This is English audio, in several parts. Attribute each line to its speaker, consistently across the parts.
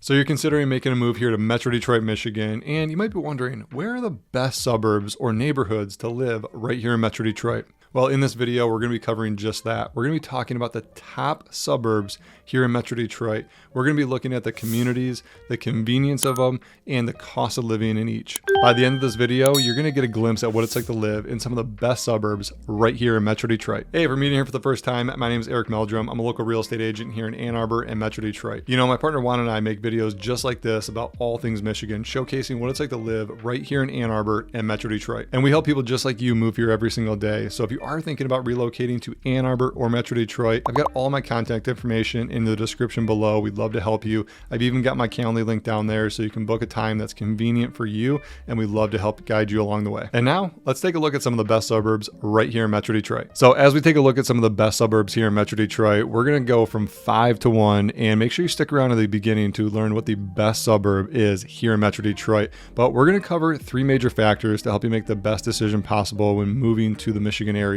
Speaker 1: So you're considering making a move here to Metro Detroit, Michigan, and you might be wondering, where are the best suburbs or neighborhoods to live right here in Metro Detroit? Well, in this video, we're going to be covering just that. We're going to be talking about the top suburbs here in Metro Detroit. We're going to be looking at the communities, the convenience of them, and the cost of living in each. By the end of this video, you're going to get a glimpse at what it's like to live in some of the best suburbs right here in Metro Detroit. Hey, if you're meeting here for the first time, my name is Eric Meldrum. I'm a local real estate agent here in Ann Arbor and Metro Detroit. You know, my partner Juan and I make videos just like this about all things Michigan, showcasing what it's like to live right here in Ann Arbor and Metro Detroit. And we help people just like you move here every single day. So if you are thinking about relocating to Ann Arbor or Metro Detroit, I've got all my contact information in the description below. We'd love to help you. I've even got my Calendly link down there so you can book a time that's convenient for you, and we'd love to help guide you along the way. And now let's take a look at some of the best suburbs right here in Metro Detroit. So as we take a look at some of the best suburbs here in Metro Detroit, we're going to go from 5 to 1, and make sure you stick around to the beginning to learn what the best suburb is here in Metro Detroit. But we're going to cover 3 major factors to help you make the best decision possible when moving to the Michigan area.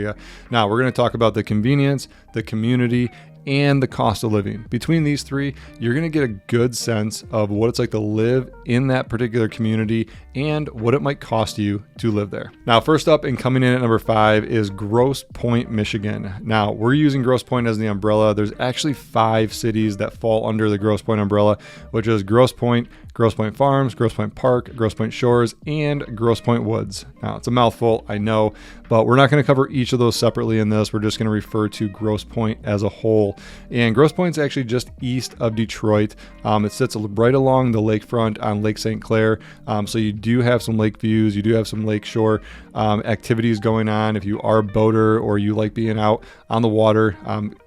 Speaker 1: Now, we're going to talk about the convenience, the community, and the cost of living. Between these 3, you're going to get a good sense of what it's like to live in that particular community and what it might cost you to live there. Now, first up and coming in at number 5 is Grosse Pointe, Michigan. Now, we're using Grosse Pointe as the umbrella. There's actually 5 cities that fall under the Grosse Pointe umbrella, which is Grosse Pointe, Grosse Pointe Farms, Grosse Pointe Park, Grosse Pointe Shores, and Grosse Pointe Woods. Now, it's a mouthful, I know, but we're not going to cover each of those separately in this. We're just going to refer to Grosse Pointe as a whole. And Grosse Pointe is actually just east of Detroit. It sits right along the lakefront on Lake St. Clair. So you do have some lake views. You do have some lakeshore activities going on. If you are a boater or you like being out on the water,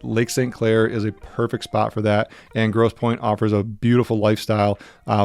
Speaker 1: Lake St. Clair is a perfect spot for that. And Grosse Pointe offers a beautiful lifestyle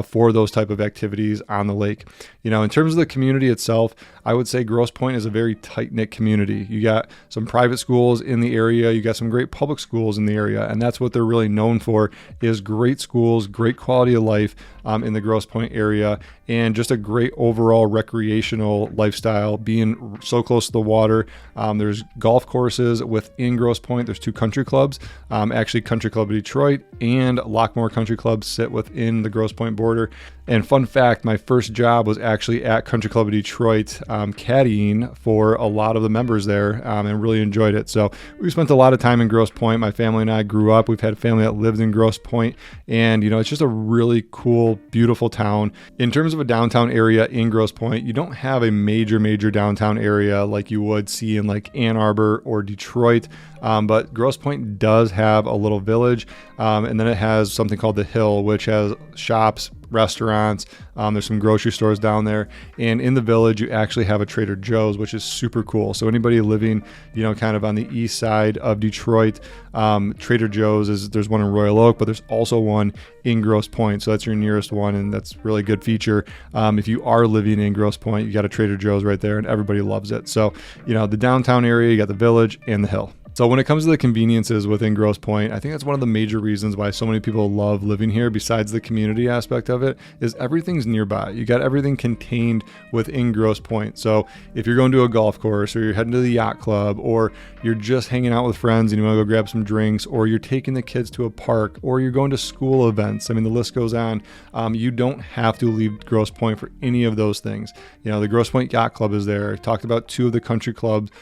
Speaker 1: for those type of activities on the lake. You know, in terms of the community itself, I would say Grosse Pointe is a very tight-knit community. You got some private schools in the area. You got some great public schools in the area, and that's what they're really known for, is great schools, great quality of life in the Grosse Pointe area, and just a great overall recreational lifestyle, being so close to the water. There's golf courses within Grosse Pointe. There's 2 country clubs, actually Country Club of Detroit and Lockmore Country Club sit within the Grosse Pointe border. And fun fact, my first job was actually at Country Club of Detroit, caddying for a lot of the members there, and really enjoyed it. So we spent a lot of time in Grosse Pointe. My family and I grew up. We've had a family that lived in Grosse Pointe, and you know, it's just a really cool, beautiful town. In terms of a downtown area in Grosse Pointe, you don't have a major downtown area like you would see in like Ann Arbor or Detroit. But Grosse Pointe does have a little village, and then it has something called the Hill, which has shops, restaurants. There's some grocery stores down there, and in the village you actually have a Trader Joe's, which is super cool. So anybody living, you know, kind of on the east side of Detroit, Trader Joe's there's one in Royal Oak, but there's also one in Grosse Pointe. So that's your nearest one, and that's a really good feature. If you are living in Grosse Pointe, you got a Trader Joe's right there, and everybody loves it. So, you know, the downtown area, you got the village and the Hill. So when it comes to the conveniences within Grosse Pointe, I think that's one of the major reasons why so many people love living here, besides the community aspect of it, is everything's nearby. You got everything contained within Grosse Pointe. So if you're going to a golf course, or you're heading to the yacht club, or you're just hanging out with friends and you want to go grab some drinks, or you're taking the kids to a park, or you're going to school events, I mean, the list goes on. You don't have to leave Grosse Pointe for any of those things. You know, the Grosse Pointe Yacht Club is there. I talked about 2 of the country clubs,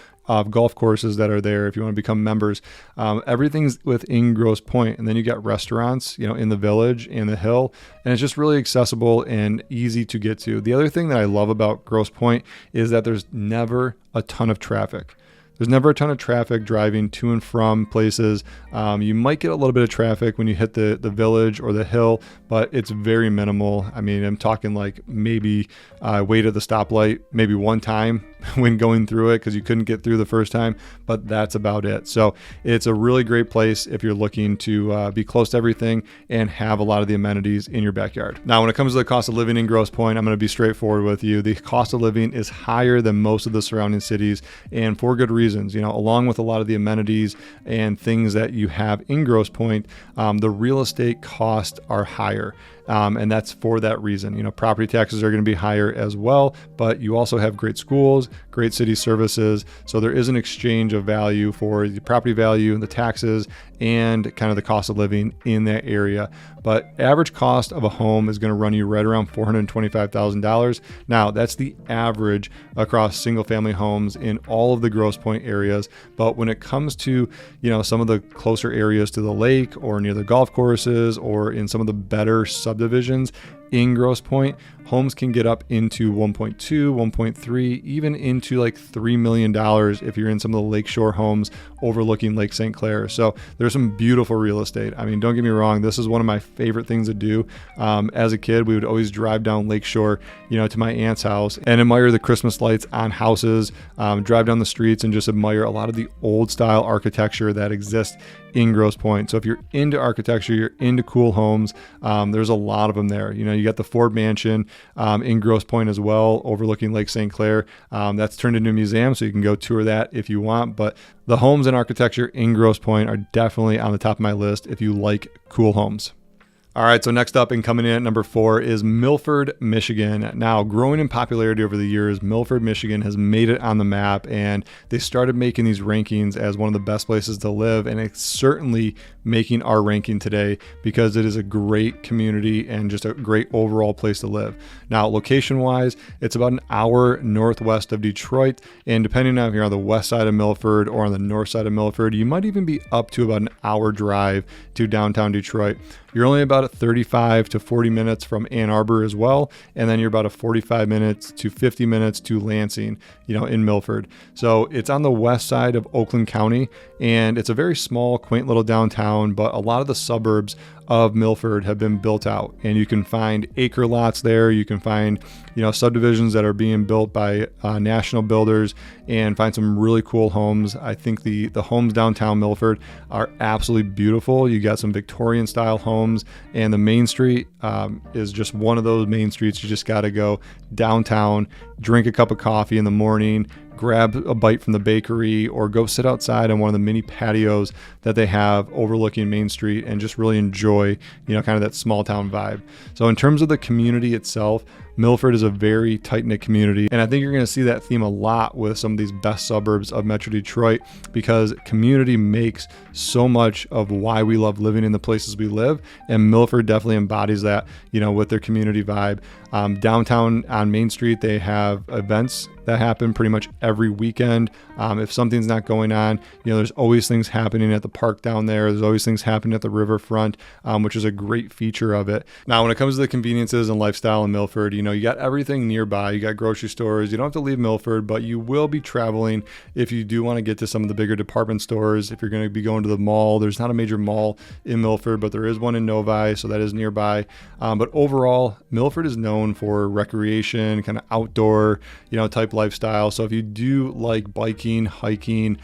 Speaker 1: golf courses that are there if you want to become members. Everything's within Grosse Pointe, and then you got restaurants, you know, in the village and the Hill, and it's just really accessible and easy to get to. The other thing that I love about Grosse Pointe is that there's never a ton of traffic. There's never a ton of traffic driving to and from places. You might get a little bit of traffic when you hit the village or the Hill, but it's very minimal. I mean, I'm talking like maybe wait at the stoplight maybe one time when going through it because you couldn't get through the first time, but that's about it. So it's a really great place if you're looking to be close to everything and have a lot of the amenities in your backyard. Now, when it comes to the cost of living in Grosse Pointe, I'm going to be straightforward with you. The cost of living is higher than most of the surrounding cities, and for good reasons. You know, along with a lot of the amenities and things that you have in Grosse Pointe, the real estate costs are higher. And that's for that reason. Property taxes are going to be higher as well, but you also have great schools, great city services. So there is an exchange of value for the property value and the taxes and kind of the cost of living in that area. But average cost of a home is going to run you right around $425,000. Now, that's the average across single family homes in all of the Grosse Pointe areas. But when it comes to, some of the closer areas to the lake or near the golf courses or in some of the better subdivisions in Grosse Pointe, homes can get up into 1.2, 1.3, even into like $3 million if you're in some of the lakeshore homes overlooking Lake St. Clair. So there's some beautiful real estate. I mean, don't get me wrong, this is one of my favorite things to do. As a kid, we would always drive down lakeshore, to my aunt's house and admire the Christmas lights on houses, drive down the streets and just admire a lot of the old style architecture that exists in Grosse Pointe. So if you're into architecture, you're into cool homes, there's a lot of them there. You got the Ford Mansion in Grosse Pointe as well, overlooking Lake St. Clair. That's turned into a museum, so you can go tour that if you want. But the homes and architecture in Grosse Pointe are definitely on the top of my list if you like cool homes. All right, so next up and coming in at number 4 is Milford, Michigan. Now, growing in popularity over the years, Milford, Michigan has made it on the map, and they started making these rankings as one of the best places to live, and it's certainly making our ranking today because it is a great community and just a great overall place to live. Now, location-wise, it's about an hour northwest of Detroit, and depending on if you're on the west side of Milford or on the north side of Milford, you might even be up to about an hour drive to downtown Detroit. You're only about 35 to 40 minutes from Ann Arbor as well, and then you're about 45 minutes to 50 minutes to Lansing, in Milford. So it's on the west side of Oakland County, and it's a very small, quaint little downtown, but a lot of the suburbs of Milford have been built out, and you can find acre lots there. You can find, subdivisions that are being built by national builders and find some really cool homes. I think the homes downtown Milford are absolutely beautiful. You got some Victorian style homes, and the main street is just one of those main streets. You just got to go downtown, drink a cup of coffee in the morning, grab a bite from the bakery, or go sit outside on one of the mini patios that they have overlooking Main Street and just really enjoy, kind of that small town vibe. So in terms of the community itself, Milford is a very tight-knit community, and I think you're going to see that theme a lot with some of these best suburbs of Metro Detroit, because community makes so much of why we love living in the places we live, and Milford definitely embodies that, with their community vibe. Downtown on Main Street, they have events that happen pretty much every weekend. If something's not going on, there's always things happening at the park down there. There's always things happening at the riverfront, which is a great feature of it. Now, when it comes to the conveniences and lifestyle in Milford, you got everything nearby. You got grocery stores. You don't have to leave Milford, but you will be traveling if you do want to get to some of the bigger department stores. If you're going to be going to the mall, there's not a major mall in Milford, but there is one in Novi, so that is nearby. But overall, Milford is known for recreation, kind of outdoor, type lifestyle. So if you do like biking, hiking,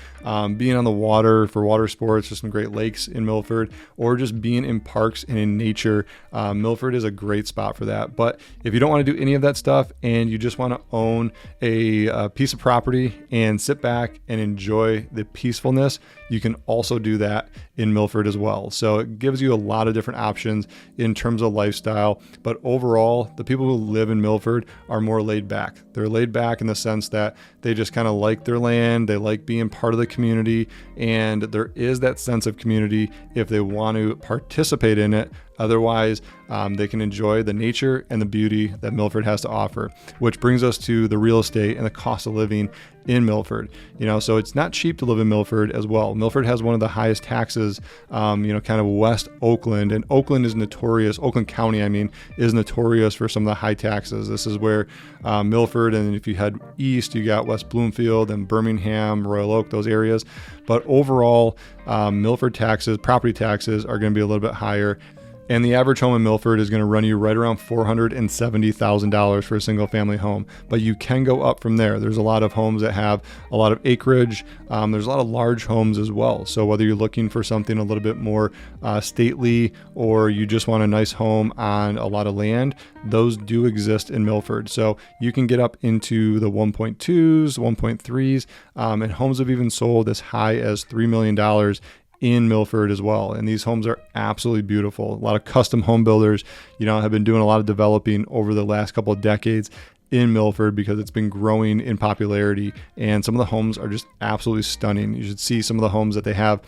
Speaker 1: being on the water for water sports, there's some great lakes in Milford, or just being in parks and in nature, Milford is a great spot for that. But if you don't want to do any of that stuff and you just want to own a piece of property and sit back and enjoy the peacefulness, you can also do that in Milford as well. So it gives you a lot of different options in terms of lifestyle. But overall, the people who live in Milford are more laid back. They're laid back in the sense that they just kind of like their land. They like being part of the community, and there is that sense of community if they want to participate in it. Otherwise, they can enjoy the nature and the beauty that Milford has to offer, which brings us to the real estate and the cost of living in Milford. So it's not cheap to live in Milford as well. Milford has one of the highest taxes, kind of West Oakland, and Oakland County, is notorious for some of the high taxes. This is where Milford, and if you head east, you got West Bloomfield and Birmingham, Royal Oak, those areas. But overall, Milford property taxes are going to be a little bit higher. And the average home in Milford is going to run you right around $470,000 for a single family home. But you can go up from there. There's a lot of homes that have a lot of acreage. There's a lot of large homes as well. So whether you're looking for something a little bit more stately, or you just want a nice home on a lot of land, those do exist in Milford. So you can get up into the 1.2s, 1.3s, and homes have even sold as high as $3 million in Milford as well. And these homes are absolutely beautiful. A lot of custom home builders, have been doing a lot of developing over the last couple of decades in Milford because it's been growing in popularity, and some of the homes are just absolutely stunning. You should see some of the homes that they have,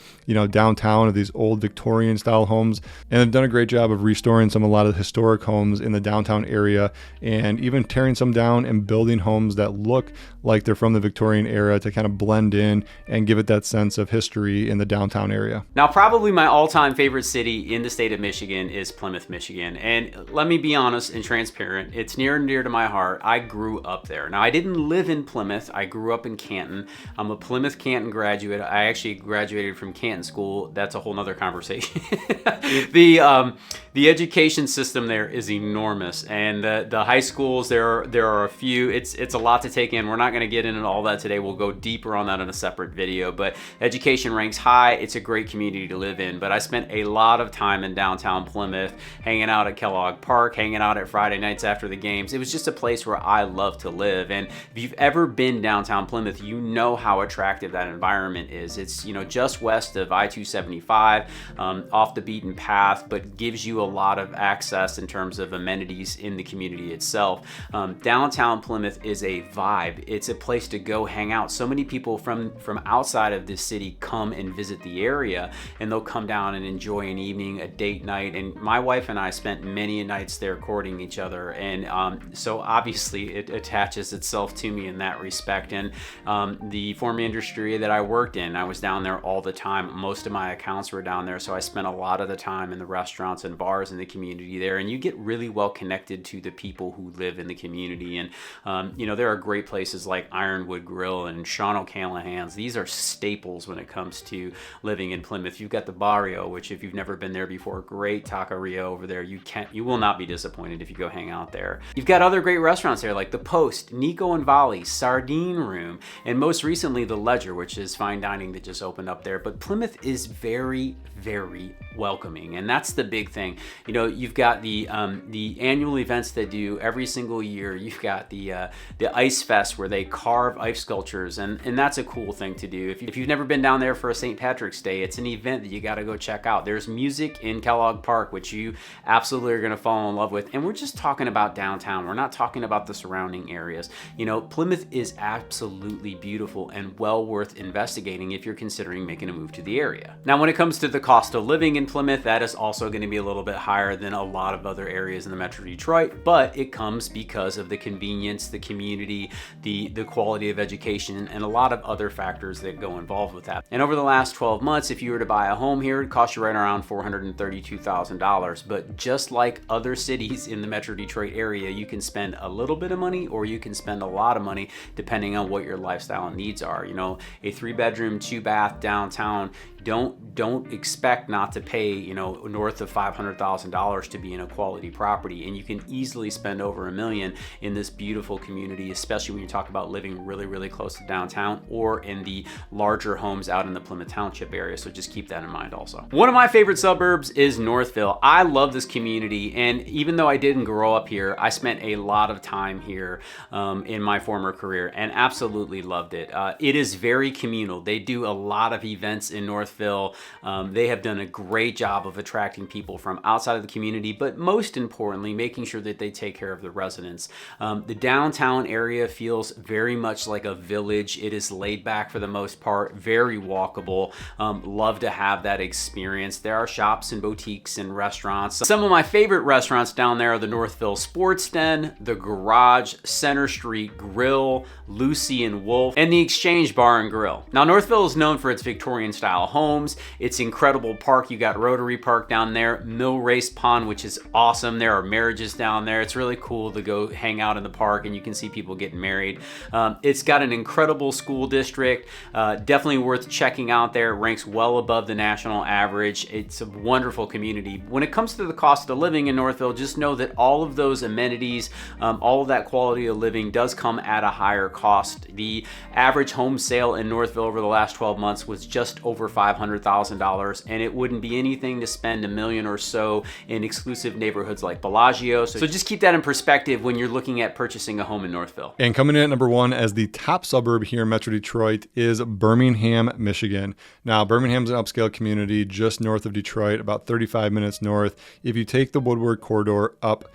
Speaker 1: downtown, of these old Victorian style homes, and they've done a great job of restoring a lot of the historic homes in the downtown area, and even tearing some down and building homes that look like they're from the Victorian era to kind of blend in and give it that sense of history in the downtown area.
Speaker 2: Now, probably my all-time favorite city in the state of Michigan is Plymouth, Michigan. And let me be honest and transparent, it's near and dear to my heart. I grew up there. Now, I didn't live in Plymouth. I grew up in Canton. I'm a Plymouth Canton graduate. I actually graduated from Canton School. That's a whole nother conversation. The education system there is enormous, and the high schools, there are a few. It's a lot to take in. We're not going to get into all that today. We'll go deeper on that in a separate video, but education ranks high. It's a great community to live in, but I spent a lot of time in downtown Plymouth, hanging out at Kellogg Park, hanging out at Friday nights after the games. It was just a place where I love to live, and if you've ever been downtown Plymouth, you know how attractive that environment is. It's, just west of I-275, off the beaten path, but gives you a lot of access in terms of amenities in the community itself. Downtown Plymouth is a vibe. It's a place to go hang out. So many people from outside of this city come and visit the area, and they'll come down and enjoy an evening, a date night. And my wife and I spent many nights there courting each other, and so obviously it attaches itself to me in that respect. And the former industry that I worked in, I was down there all the time. Most of my accounts were down there, so I spent a lot of the time in the restaurants and bars in the community there, and you get really well connected to the people who live in the community. And there are great places like Ironwood Grill and Sean O'Callahan's. These are staples when it comes to living in Plymouth. You've got the Barrio, which, if you've never been there before, great taqueria over there. You will not be disappointed if you go hang out there. You've got other great restaurants there like the Post, Nico and Volley, Sardine Room, and most recently the Ledger, which is fine dining that just opened up there. But Plymouth is very, very welcoming, and that's the big thing. You've got the annual events they do every single year. You've got the Ice Fest, where they carve ice sculptures, and that's a cool thing to do. If you've never been down there for a St. Patrick's Day, it's an event that you got to go check out. There's music in Kellogg Park, which you absolutely are going to fall in love with. And we're just talking about downtown. We're not talking about the surrounding areas. Plymouth is absolutely beautiful and well worth investigating if you're considering making a move to the area. Now, when it comes to the cost of living in Plymouth, that is also going to be a little bit higher than a lot of other areas in the Metro Detroit, but it comes because of the convenience, the community, the quality of education, and a lot of other factors that go involved with that. And over the last 12 months, if you were to buy a home here, it'd cost you right around $432,000. But just like other cities in the Metro Detroit area, you can spend a little bit of money or you can spend a lot of money depending on what your lifestyle and needs are. A 3-bedroom, 2-bath downtown, don't expect not to pay, north of $500,000 to be in a quality property. And you can easily spend over $1 million in this beautiful community, especially when you talk about living really, really close to downtown or in the larger homes out in the Plymouth Township area. So just keep that in mind also. One of my favorite suburbs is NorthVille. I love this community, and even though I didn't grow up here, I spent a lot of time here in my former career and absolutely loved it. It is very communal. They do a lot of events in Northville. They have done a great job of attracting people from outside of the community, but most importantly, making sure that they take care of the residents. The downtown area feels very much like a village. It is laid back for the most part, very walkable. Love to have that experience. There are shops and boutiques and restaurants. Some of my favorite restaurants down there are the NorthVille Sports Den, the Garage, Center Street Grill, Lucy and Wolf, and the Exchange Bar and Grill. Now, NorthVille is known for its Victorian style homes, its incredible park. You got Rotary Park down there, Mill Race Pond, which is awesome. There are marriages down there. It's really cool to go hang out in the park and you can see people getting married. It's got an incredible school district, definitely worth checking out there. It ranks well above the national average. It's a wonderful community. When it comes to the cost of living in NorthVille, just know that all of those amenities, all of that quality of living does come at a higher cost. The average home sale in NorthVille over the last 12 months was just over $500,000. $500,000, and it wouldn't be anything to spend $1 million or so in exclusive neighborhoods like Bellagio. So just keep that in perspective when you're looking at purchasing a home in Northville.
Speaker 1: And coming in at number 1 as the top suburb here in Metro Detroit is Birmingham, Michigan. Now, Birmingham's an upscale community just north of Detroit, about 35 minutes north. If you take the Woodward corridor up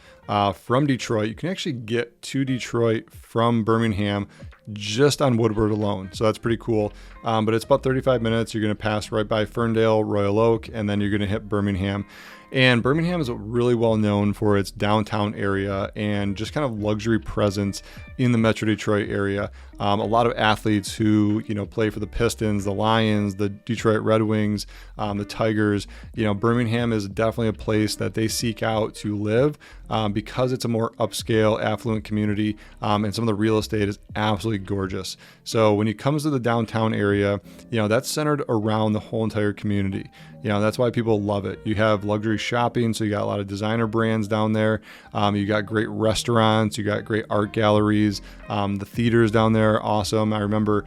Speaker 1: from Detroit, you can actually get to Detroit from Birmingham just on Woodward alone. So that's pretty cool. But it's about 35 minutes. You're going to pass right by Ferndale, Royal Oak, and then you're going to hit Birmingham. And Birmingham is really well known for its downtown area and just kind of luxury presence in the Metro Detroit area. A lot of athletes who, play for the Pistons, the Lions, the Detroit Red Wings, the Tigers. Birmingham is definitely a place that they seek out to live because it's a more upscale, affluent community, and some of the real estate is absolutely gorgeous. So when it comes to the downtown area, that's centered around the whole entire community. That's why people love it. You have luxury shopping, so you got a lot of designer brands down there. You got great restaurants, you got great art galleries. The theaters down there are awesome. I remember,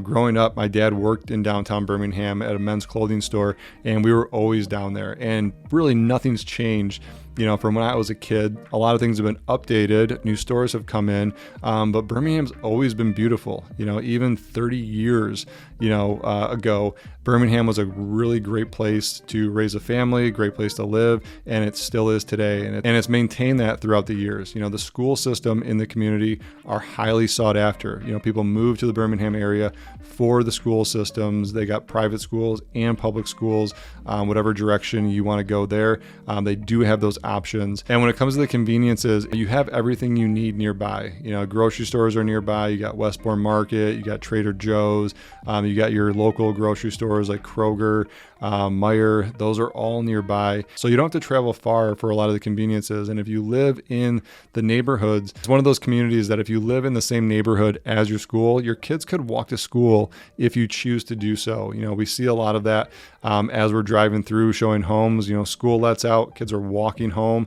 Speaker 1: growing up, my dad worked in downtown Birmingham at a men's clothing store, and we were always down there. And really nothing's changed. From when I was a kid. A lot of things have been updated. New stores have come in, but Birmingham's always been beautiful. Even 30 years, ago, Birmingham was a really great place to raise a family, great place to live, and it still is today. And it's maintained that throughout the years. The school system in the community are highly sought after. People move to the Birmingham area for the school systems. They got private schools and public schools, whatever direction you want to go there. They do have those options. And when it comes to the conveniences, you have everything you need nearby. Grocery stores are nearby. You got Westbourne Market, you got Trader Joe's, you got your local grocery stores like Kroger, Meijer. Those are all nearby. So you don't have to travel far for a lot of the conveniences. And if you live in the neighborhoods, it's one of those communities that if you live in the same neighborhood as your school, your kids could walk to school if you choose to do so. We see a lot of that as we're driving through showing homes. School lets out, kids are walking home.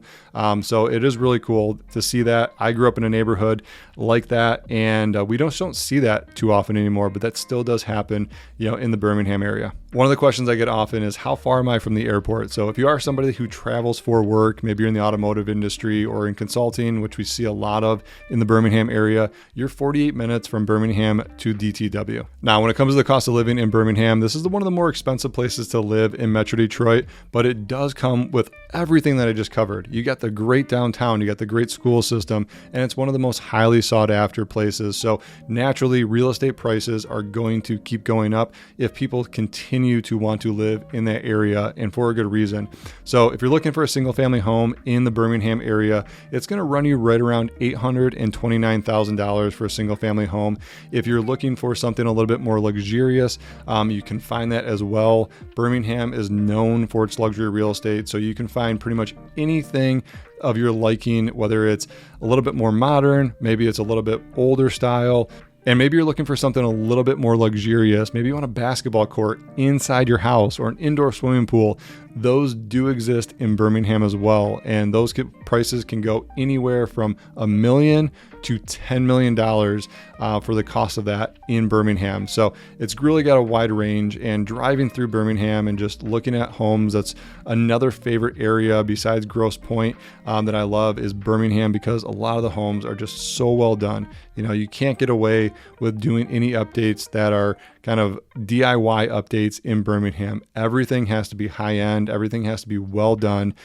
Speaker 1: So it is really cool to see that. I grew up in a neighborhood like that, and we don't see that too often anymore, but that still does happen, in the Birmingham area. One of the questions I get often is, how far am I from the airport? So if you are somebody who travels for work, maybe you're in the automotive industry or in consulting, which we see a lot of in the Birmingham area, you're 48 minutes from Birmingham to DTW. Now, when it comes to the cost of living in Birmingham, this is one of the more expensive places to live in Metro Detroit, but it does come with everything that I just covered. You got the great downtown, you got the great school system, and it's one of the most highly sought after places. So naturally, real estate prices are going to keep going up if people continue to want to live in that area, and for a good reason. So if you're looking for a single family home in the Birmingham area, it's going to run you right around $829,000 for a single family home. If you're looking for something a little bit more luxurious, you can find that as well. Birmingham is known for its luxury real estate, so you can find pretty much anything of your liking, whether it's a little bit more modern, maybe it's a little bit older style, and maybe you're looking for something a little bit more luxurious. Maybe you want a basketball court inside your house or an indoor swimming pool. Those do exist in Birmingham as well. And those prices can go anywhere from $1 million to $10 million for the cost of that in Birmingham. So it's really got a wide range, and driving through Birmingham and just looking at homes, that's another favorite area besides Grosse Pointe that I love is Birmingham, because a lot of the homes are just so well done. You can't get away with doing any updates that are kind of DIY updates in Birmingham. Everything has to be high end. Everything has to be well done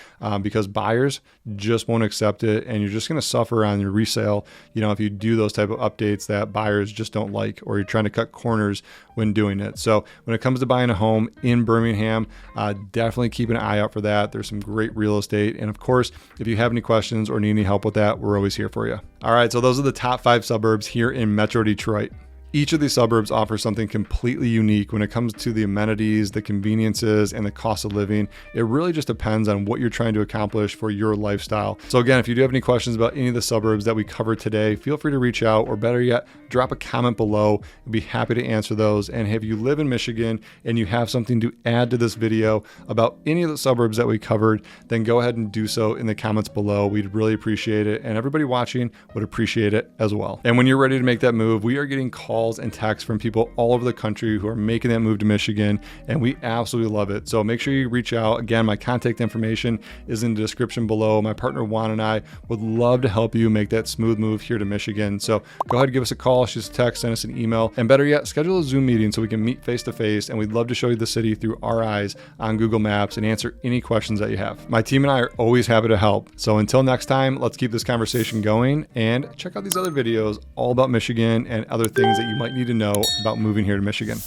Speaker 1: because buyers just won't accept it, and you're just going to suffer on your resale. If you do those type of updates that buyers just don't like, or you're trying to cut corners when doing it. So when it comes to buying a home in Birmingham, definitely keep an eye out for that. There's some great real estate. And of course, if you have any questions or need any help with that, we're always here for you. All right, so those are the top 5 suburbs here in Metro Detroit. Each of these suburbs offers something completely unique when it comes to the amenities, the conveniences, and the cost of living. It really just depends on what you're trying to accomplish for your lifestyle. So again, if you do have any questions about any of the suburbs that we covered today, feel free to reach out, or better yet, drop a comment below. I'd be happy to answer those. And if you live in Michigan and you have something to add to this video about any of the suburbs that we covered, then go ahead and do so in the comments below. We'd really appreciate it. And everybody watching would appreciate it as well. And when you're ready to make that move, we are getting calls calls and texts from people all over the country who are making that move to Michigan, and we absolutely love it. So make sure you reach out. Again, my contact information is in the description below. My partner Juan and I would love to help you make that smooth move here to Michigan. So go ahead and give us a call, shoot us a text, send us an email, and better yet, schedule a Zoom meeting so we can meet face to face, and we'd love to show you the city through our eyes on Google Maps and answer any questions that you have. My team and I are always happy to help. So until next time, let's keep this conversation going and check out these other videos all about Michigan and other things that you might need to know about moving here to Michigan.